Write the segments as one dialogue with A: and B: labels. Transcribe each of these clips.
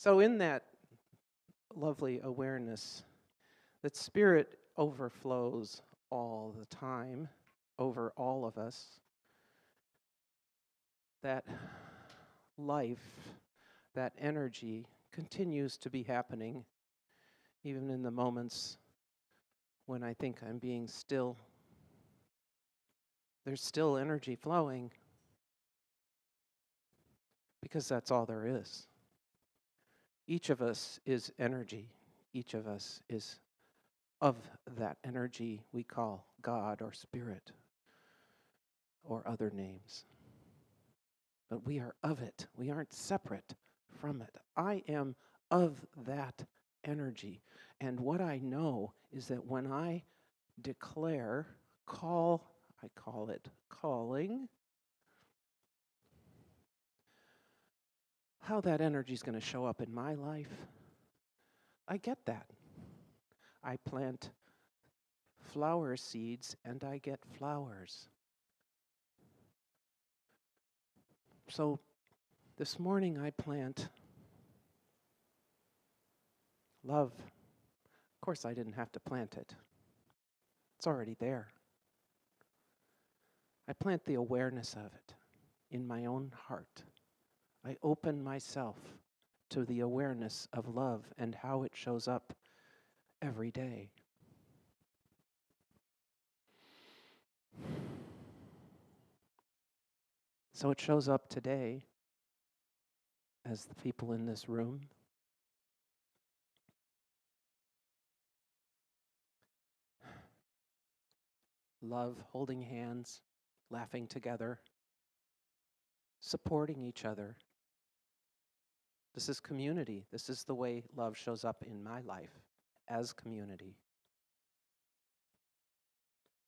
A: So in that lovely awareness that Spirit overflows all the time over all of us, that life, that energy continues to be happening even in the moments when I think I'm being still. There's still energy flowing because that's all there is. Each of us is energy. Each of us is of that energy we call God or Spirit or other names. But we are of it. We aren't separate from it. I am of that energy. And what I know is that when I declare, I call it calling, how that energy is going to show up in my life, I get that. I plant flower seeds and I get flowers. So this morning I plant love. Of course, I didn't have to plant it. It's already there. I plant the awareness of it in my own heart. I open myself to the awareness of love and how it shows up every day. So it shows up today as the people in this room. Love, holding hands, laughing together, supporting each other. This is community. This is the way love shows up in my life as community.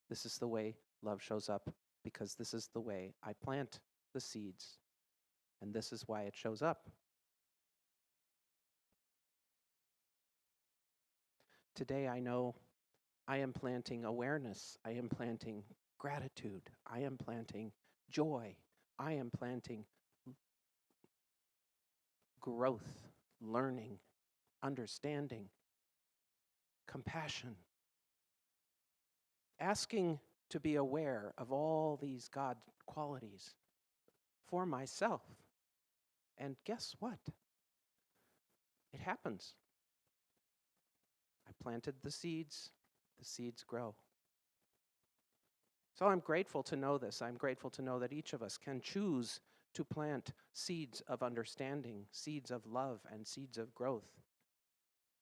A: This is the way love shows up because this is the way I plant the seeds, and this is why it shows up. Today I know I am planting awareness. I am planting gratitude. I am planting joy. I am planting growth, learning, understanding, compassion. Asking to be aware of all these God qualities for myself. And guess what? It happens. I planted the seeds grow. So I'm grateful to know this. I'm grateful to know that each of us can choose to plant seeds of understanding, seeds of love, and seeds of growth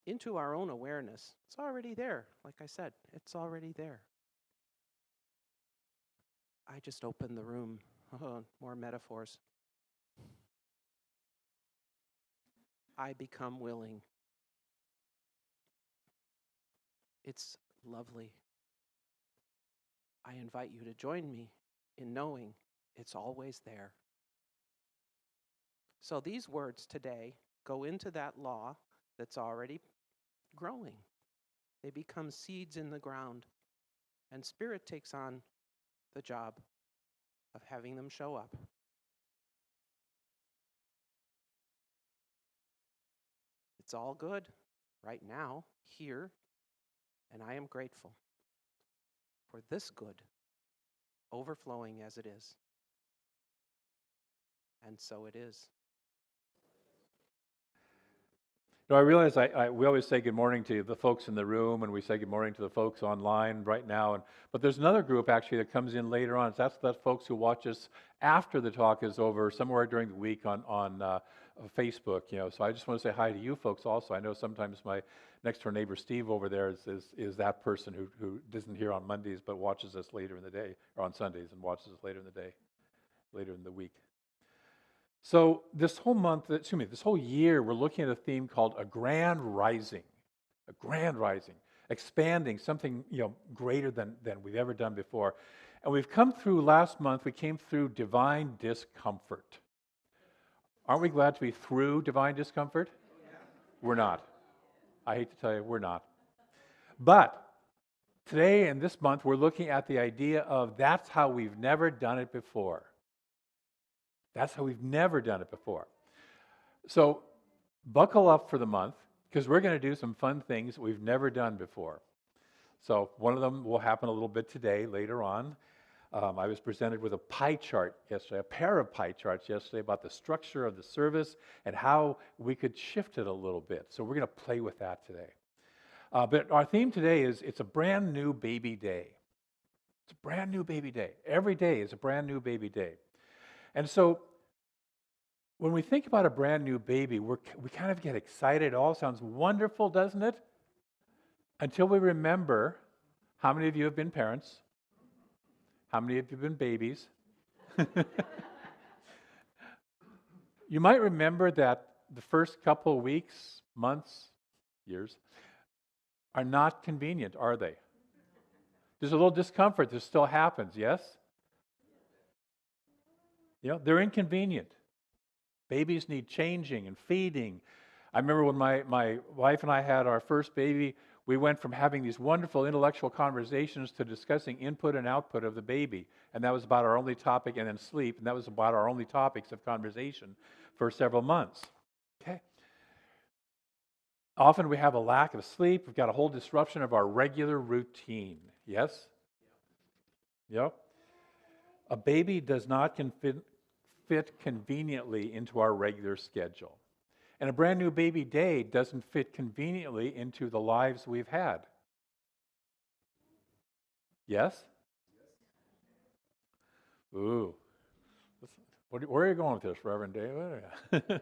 A: into our own awareness. It's already there. Like I said, it's already there. I just opened the room. Oh, more metaphors. I become willing. It's lovely. I invite you to join me in knowing it's always there. So these words today go into that law that's already growing. They become seeds in the ground, and Spirit takes on the job of having them show up. It's all good right now, here, and I am grateful for this good overflowing as it is. And so it is.
B: I realize we always say good morning to the folks in the room, and we say good morning to the folks online right now. But there's another group actually that comes in later on. That's folks who watch us after the talk is over, somewhere during the week on Facebook. So I just want to say hi to you folks also. I know sometimes my next door neighbor Steve over there is that person who isn't here on Mondays but watches us later in the day, or on Sundays and watches us later in the day, later in the week. So this whole year, we're looking at a theme called a grand rising, expanding something greater than we've ever done before. And we came through divine discomfort. Aren't we glad to be through divine discomfort? We're not. I hate to tell you, we're not. But today and this month, we're looking at the idea of that's how we've never done it before. That's how we've never done it before. So buckle up for the month because we're going to do some fun things we've never done before. So one of them will happen a little bit today, later on. I was presented with a pie chart yesterday, a pair of pie charts yesterday about the structure of the service and how we could shift it a little bit. So we're going to play with that today. But our theme today is it's a brand new baby day. It's a brand new baby day. Every day is a brand new baby day. And so when we think about a brand new baby, we kind of get excited. It all sounds wonderful, doesn't it? Until we remember, how many of you have been parents? How many of you have been babies? You might remember that the first couple of weeks, months, years, are not convenient, are they? There's a little discomfort that still happens, yes? You know, they're inconvenient. Babies need changing and feeding. I remember when my wife and I had our first baby, we went from having these wonderful intellectual conversations to discussing input and output of the baby. And that was about our only topic, and then sleep, and that was about our only topics of conversation for several months. Okay? Often we have a lack of sleep. We've got a whole disruption of our regular routine. Yes? Yep. A baby does not fit conveniently into our regular schedule. And a brand new baby day doesn't fit conveniently into the lives we've had. Yes? Ooh. Where are you going with this, Reverend David?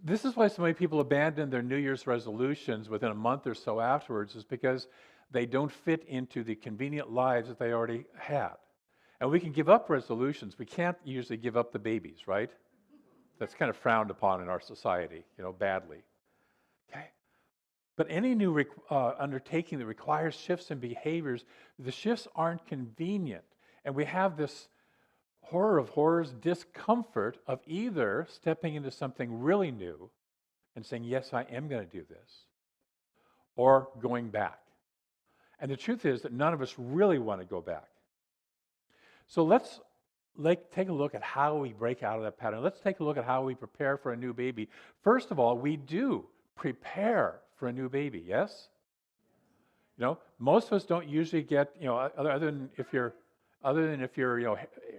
B: This is why so many people abandon their New Year's resolutions within a month or so afterwards, is because they don't fit into the convenient lives that they already had. And we can give up resolutions. We can't usually give up the babies, right? That's kind of frowned upon in our society, badly. Okay? But any new undertaking that requires shifts in behaviors, the shifts aren't convenient. And we have this horror of horrors, discomfort of either stepping into something really new and saying, yes, I am going to do this, or going back. And the truth is that none of us really want to go back. So let's take a look at how we break out of that pattern. Let's take a look at how we prepare for a new baby. First of all, we do prepare for a new baby, yes? Most of us don't usually get, other than if you're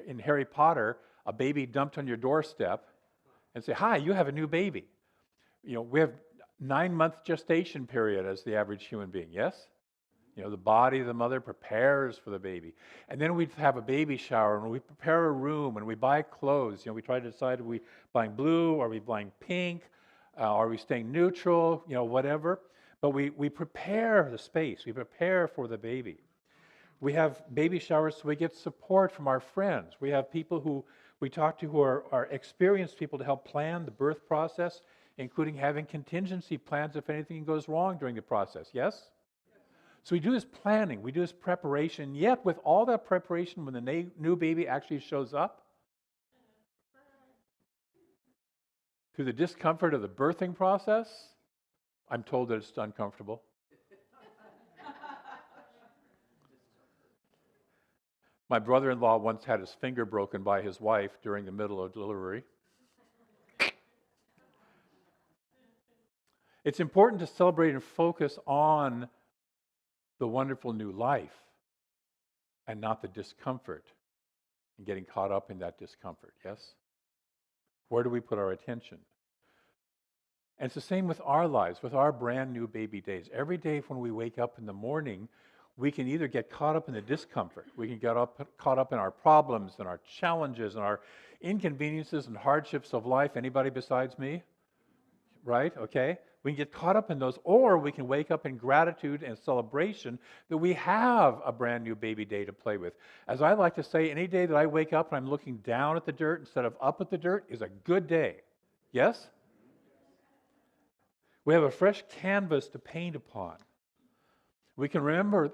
B: in Harry Potter, a baby dumped on your doorstep and say, hi, you have a new baby. We have 9-month gestation period as the average human being, yes? The body of the mother prepares for the baby. And then we have a baby shower, and we prepare a room, and we buy clothes. We try to decide, are we buying blue, are we buying pink, are we staying neutral, whatever. But we prepare the space. We prepare for the baby. We have baby showers so we get support from our friends. We have people who we talk to who are experienced people to help plan the birth process, including having contingency plans if anything goes wrong during the process, yes? So we do this planning, we do this preparation, yet with all that preparation, when the new baby actually shows up, through the discomfort of the birthing process, I'm told that it's uncomfortable. My brother-in-law once had his finger broken by his wife during the middle of delivery. It's important to celebrate and focus on the wonderful new life and not the discomfort and getting caught up in that discomfort, yes? Where do we put our attention? And it's the same with our lives, with our brand new baby days. Every day when we wake up in the morning, we can either get caught up in the discomfort, we can get caught up in our problems and our challenges and our inconveniences and hardships of life. Anybody besides me? Right? Okay? We can get caught up in those, or we can wake up in gratitude and celebration that we have a brand new baby day to play with. As I like to say, any day that I wake up and I'm looking down at the dirt instead of up at the dirt is a good day. Yes? We have a fresh canvas to paint upon. We can remember,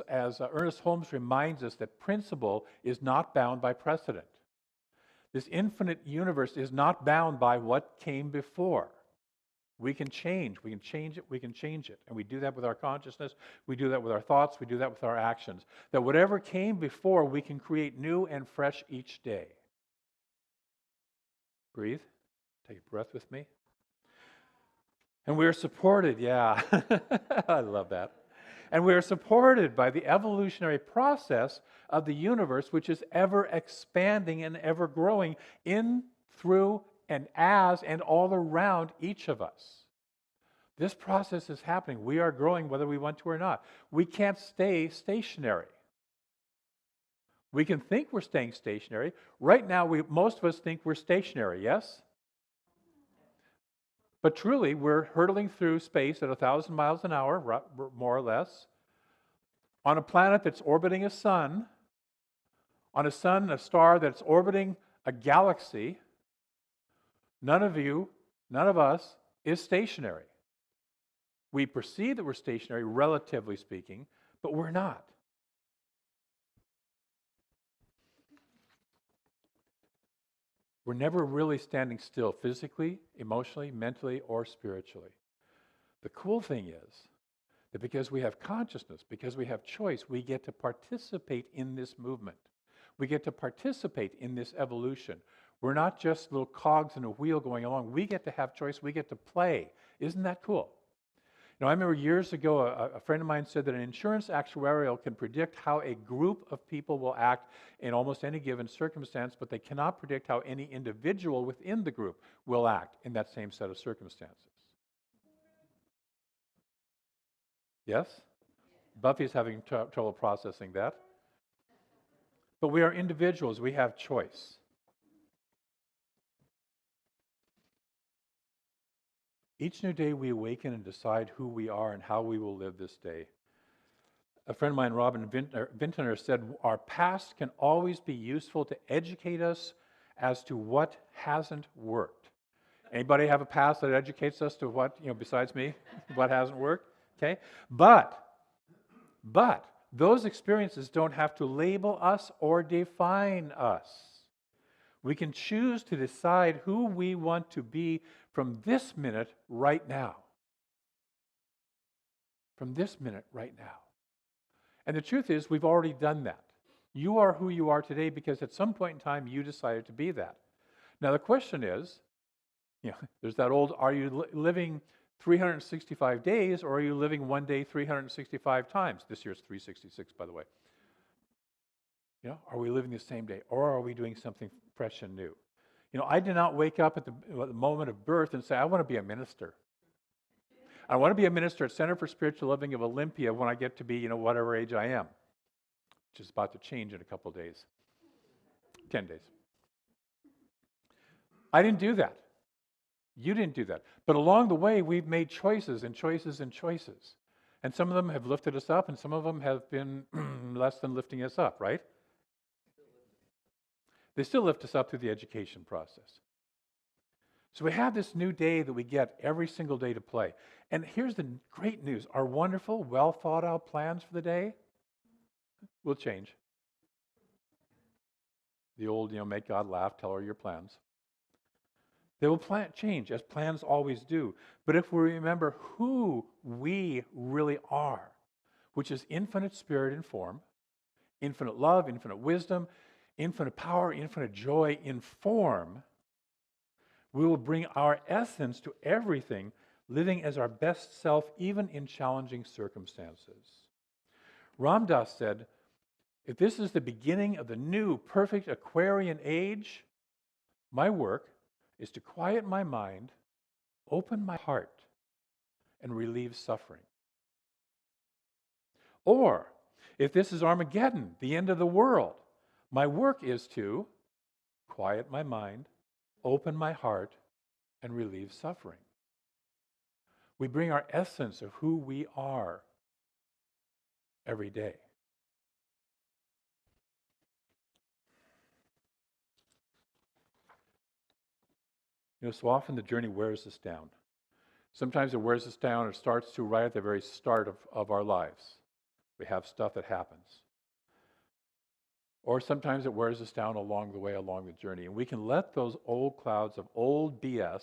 B: as Ernest Holmes reminds us, that principle is not bound by precedent. This infinite universe is not bound by what came before. We can change it. And we do that with our consciousness, we do that with our thoughts, we do that with our actions. That whatever came before, we can create new and fresh each day. Breathe. Take a breath with me. And we are supported, yeah. I love that. And we are supported by the evolutionary process of the universe, which is ever expanding and ever growing in, through, and as, and all around each of us. This process is happening. We are growing whether we want to or not. We can't stay stationary. We can think we're staying stationary. Right now, most of us think we're stationary, yes? But truly, we're hurtling through space at 1,000 miles an hour, more or less, on a planet that's orbiting a sun, on a star that's orbiting a galaxy. None of us is stationary. We perceive that we're stationary, relatively speaking, but we're not. We're never really standing still physically, emotionally, mentally, or spiritually. The cool thing is that because we have consciousness, because we have choice, we get to participate in this movement. We get to participate in this evolution. We're not just little cogs in a wheel going along. We get to have choice. We get to play. Isn't that cool? I remember years ago, a friend of mine said that an insurance actuarial can predict how a group of people will act in almost any given circumstance, but they cannot predict how any individual within the group will act in that same set of circumstances. Yes? Buffy's having trouble processing that. But we are individuals. We have choice. Each new day we awaken and decide who we are and how we will live this day. A friend of mine, Robin Vintner, said, our past can always be useful to educate us as to what hasn't worked. Anybody have a past that educates us to what, besides me, what hasn't worked? Okay? But those experiences don't have to label us or define us. We can choose to decide who we want to be from this minute right now. From this minute right now. And the truth is, we've already done that. You are who you are today because at some point in time you decided to be that. Now the question is, there's that old, are you living 365 days or are you living one day 365 times? This year's 366, by the way. Are we living the same day or are we doing something fresh and new? I did not wake up at the moment of birth and say, I want to be a minister. I want to be a minister at Center for Spiritual Living of Olympia when I get to be, whatever age I am, which is about to change in a couple of days, 10 days. I didn't do that. You didn't do that. But along the way, we've made choices and choices and choices. And some of them have lifted us up and some of them have been less than lifting us up, right? They still lift us up through the education process. So we have this new day that we get every single day to play. And here's the great news. Our wonderful, well thought out plans for the day will change. The old, make God laugh, tell her your plans. They will change, as plans always do. But if we remember who we really are, which is infinite spirit and form, infinite love, infinite wisdom, infinite power, infinite joy in form, we will bring our essence to everything, living as our best self, even in challenging circumstances. Ram Dass said, if this is the beginning of the new, perfect Aquarian age, my work is to quiet my mind, open my heart, and relieve suffering. Or, if this is Armageddon, the end of the world, my work is to quiet my mind, open my heart, and relieve suffering. We bring our essence of who we are every day. So often the journey wears us down. Sometimes it wears us down. It starts to right at the very start of our lives. We have stuff that happens. Or sometimes it wears us down along the way, along the journey. And we can let those old clouds of old BS,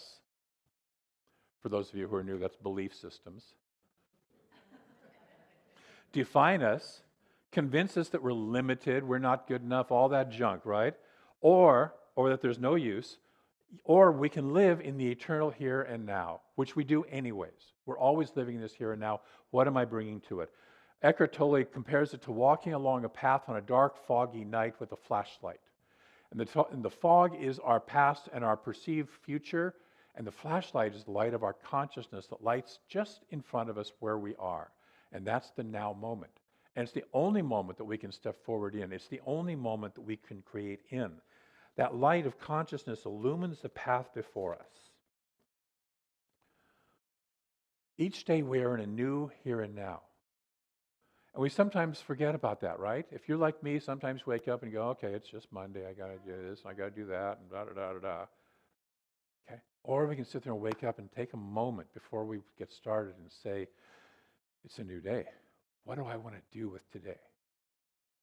B: for those of you who are new, that's belief systems, define us, convince us that we're limited, we're not good enough, all that junk, right? Or that there's no use. Or we can live in the eternal here and now, which we do anyways. We're always living this here and now. What am I bringing to it? Eckhart Tolle compares it to walking along a path on a dark, foggy night with a flashlight. And the fog is our past and our perceived future, and the flashlight is the light of our consciousness that lights just in front of us where we are. And that's the now moment. And it's the only moment that we can step forward in. It's the only moment that we can create in. That light of consciousness illumines the path before us. Each day we are in a new here and now. And we sometimes forget about that, right? If you're like me, sometimes wake up and go, okay, it's just Monday, I got to do this, I got to do that, and da-da-da-da-da. Okay? Or we can sit there and wake up and take a moment before we get started and say, it's a new day. What do I want to do with today?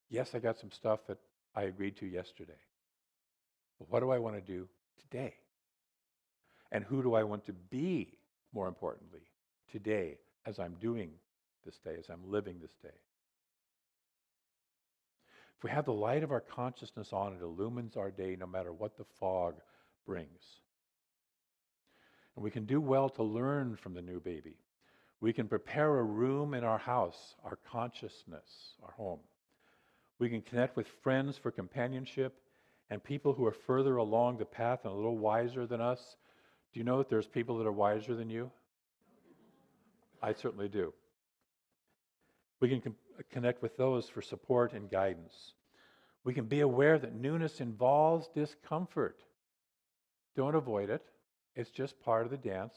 B: Yes, I got some stuff that I agreed to yesterday. But what do I want to do today? And who do I want to be, more importantly, today as I'm doing this day, as I'm living this day? If we have the light of our consciousness on, it illumines our day no matter what the fog brings. And we can do well to learn from the new baby. We can prepare a room in our house, our consciousness, our home. We can connect with friends for companionship and people who are further along the path and a little wiser than us. Do you know that there's people that are wiser than you? I certainly do. We can connect with those for support and guidance. We can be aware that newness involves discomfort. Don't avoid it. It's just part of the dance.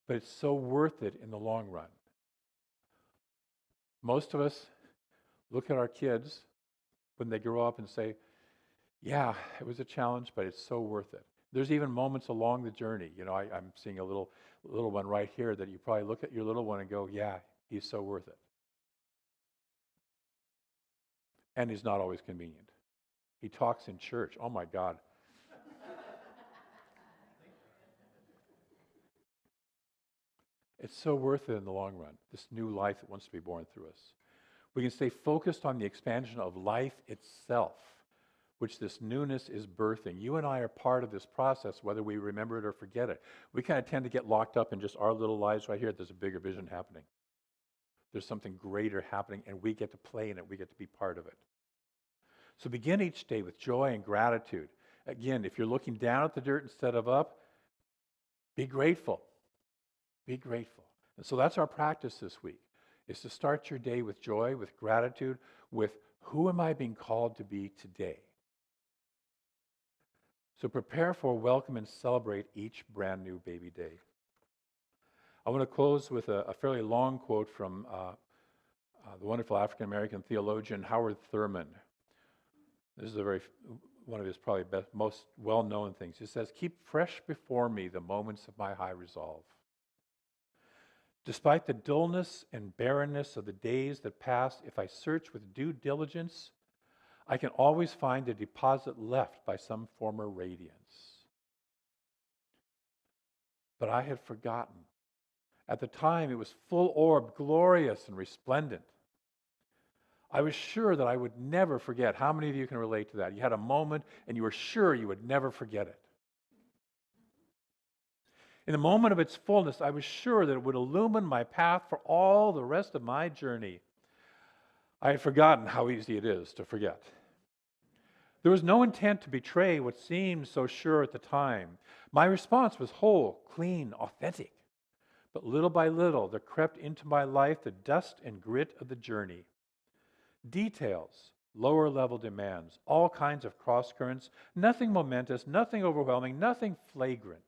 B: But it's so worth it in the long run. Most of us look at our kids when they grow up and say, yeah, it was a challenge, but it's so worth it. There's even moments along the journey. You know, I'm seeing a little one right here that you probably look at your little one and go, yeah, he's so worth it. And he's not always convenient. He talks in church. Oh my God. It's so worth it in the long run, this new life that wants to be born through us. We can stay focused on the expansion of life itself, which this newness is birthing. You and I are part of this process, whether we remember it or forget it. We kind of tend to get locked up in just our little lives right here. There's a bigger vision happening. There's something greater happening, and we get to play in it. We get to be part of it. So begin each day with joy and gratitude. Again, if you're looking down at the dirt instead of up, be grateful. Be grateful. And so that's our practice this week, is to start your day with joy, with gratitude, with who am I being called to be today? So prepare for, welcome, and celebrate each brand new baby day. I want to close with a fairly long quote from the wonderful African-American theologian Howard Thurman. This is one of his probably most well-known things. He says, "Keep fresh before me the moments of my high resolve. Despite the dullness and barrenness of the days that pass, if I search with due diligence, I can always find a deposit left by some former radiance. But I had forgotten. At the time, it was full-orbed, glorious, and resplendent. I was sure that I would never forget. How many of you can relate to that? You had a moment, and you were sure you would never forget it. In the moment of its fullness, I was sure that it would illumine my path for all the rest of my journey. I had forgotten how easy it is to forget. There was no intent to betray what seemed so sure at the time. My response was whole, clean, authentic. But little by little, there crept into my life the dust and grit of the journey. Details, lower level demands, all kinds of cross currents, nothing momentous, nothing overwhelming, nothing flagrant.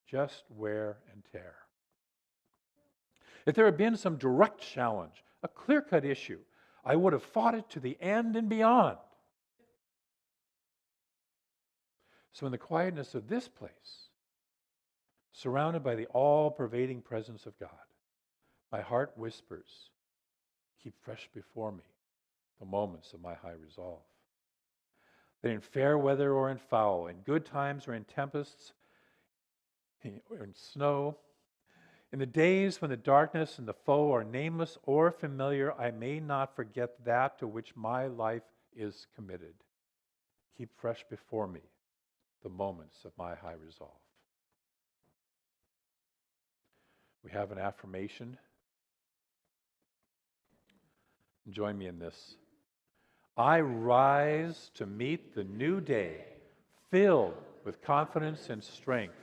B: Just wear and tear. If there had been some direct challenge, a clear-cut issue, I would have fought it to the end and beyond. So in the quietness of this place, surrounded by the all-pervading presence of God, my heart whispers, keep fresh before me the moments of my high resolve. That in fair weather or in foul, in good times or in tempests, or in snow, in the days when the darkness and the foe are nameless or familiar, I may not forget that to which my life is committed. Keep fresh before me the moments of my high resolve. We have an affirmation. Join me in this. I rise to meet the new day, filled with confidence and strength.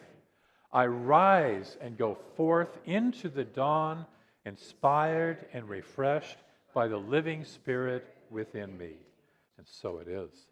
B: I rise and go forth into the dawn, inspired and refreshed by the living Spirit within me. And so it is.